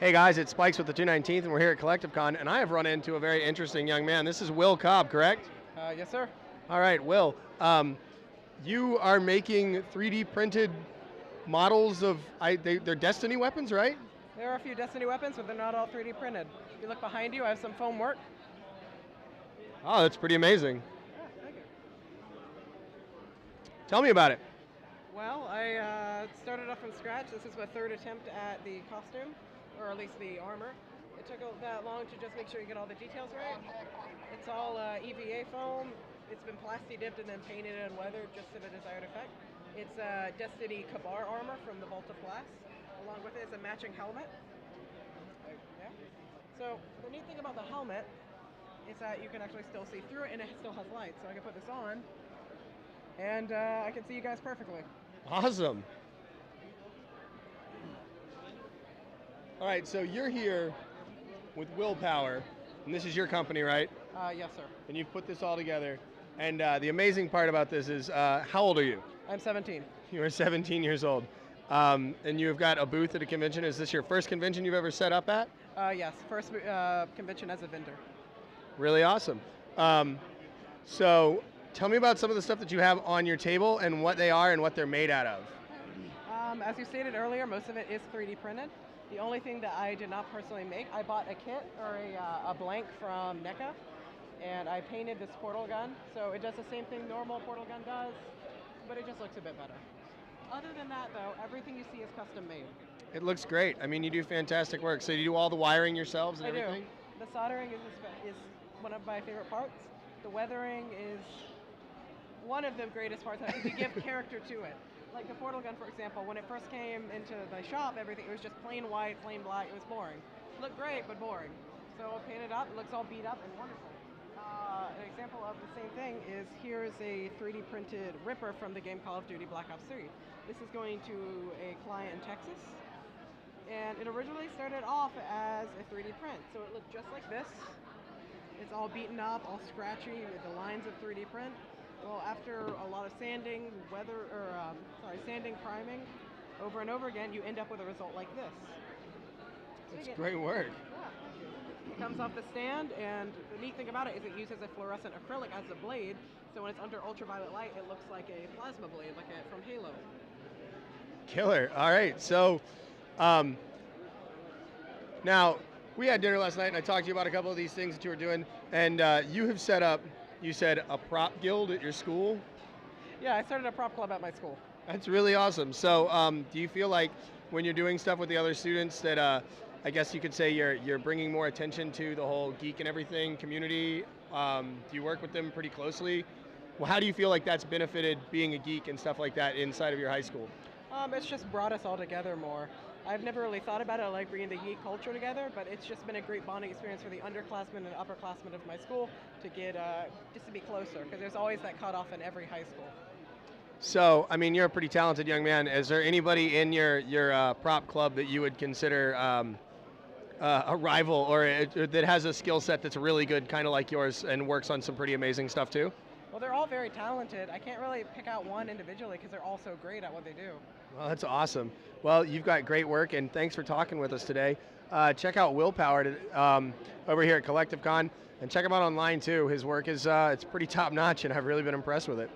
Hey guys, it's Spikes with the 219th, and we're here at CollectiveCon, and I have run into a very interesting young man. This is Will Cobb, correct? Yes, sir. All right, Will. You are making 3D printed models of, they're Destiny weapons, right? There are a few Destiny weapons, but they're not all 3D printed. If you look behind you, I have some foam work. Oh, that's pretty amazing. Yeah, thank you. Tell me about it. Well, I started off from scratch. This is my third attempt at the costume, or at least the armor. It took that long to just make sure you get all the details right. It's all EVA foam. It's been plasti dipped and then painted and weathered just to the desired effect. It's Destiny Kabar armor from the Vault of Glass. Along with it is a matching helmet. Right there. So the neat thing about the helmet is that you can actually still see through it, and it still has light. So I can put this on, and I can see you guys perfectly. Awesome. All right, so you're here with Willpower, and this is your company, right? Yes, sir. And you've put this all together. And the amazing part about this is, how old are you? I'm 17. You are 17 years old. And you've got a booth at a convention. Is this your first convention you've ever set up at? Yes, first convention as a vendor. Really awesome. So tell me about some of the stuff that you have on your table and what they are and what they're made out of. As you stated earlier, most of it is 3D printed. The only thing that I did not personally make, I bought a kit or a blank from NECA, and I painted this portal gun. So it does the same thing normal portal gun does, but it just looks a bit better. Other than that, though, everything you see is custom made. It looks great. I mean, you do fantastic work. So you do all the wiring yourselves and everything? I do. The soldering is one of my favorite parts. The weathering is one of the greatest parts. To give character to it. Like the portal gun, for example, when it first came into the shop, everything, it was just plain white, plain black. It was boring. It looked great, but boring. So I painted it up. It looks all beat up and wonderful. An example of the same thing is here's a 3D printed Ripper from the game Call of Duty Black Ops 3. This is going to a client in Texas, and it originally started off as a 3D print. So it looked just like this. It's all beaten up, all scratchy with the lines of 3D print. Well, after a lot of sanding, sanding, priming, over and over again, you end up with a result like this. It's great work. It comes off the stand, and the neat thing about it is it uses a fluorescent acrylic as a blade, so when it's under ultraviolet light, it looks like a plasma blade, like from Halo. Killer. All right. So now, we had dinner last night, and I talked to you about a couple of these things that you were doing, and you have set up, you said, a prop guild at your school? Yeah, I started a prop club at my school. That's really awesome. So do you feel like when you're doing stuff with the other students that I guess you could say you're bringing more attention to the whole geek and everything community? Do you work with them pretty closely? Well, how do you feel like that's benefited being a geek and stuff like that inside of your high school? It's just brought us all together more. I've never really thought about it like bringing the geek culture together, but it's just been a great bonding experience for the underclassmen and upperclassmen of my school to get just to be closer, because there's always that cutoff in every high school. So, I mean, you're a pretty talented young man. Is there anybody in your prop club that you would consider a rival or that has a skill set that's really good, kind of like yours, and works on some pretty amazing stuff too? Well, they're all very talented. I can't really pick out one individually because they're all so great at what they do. Well, that's awesome. Well, you've got great work, and thanks for talking with us today. Check out Willpower over here at CollectiveCon, and check him out online too. His work is it's pretty top notch, and I've really been impressed with it.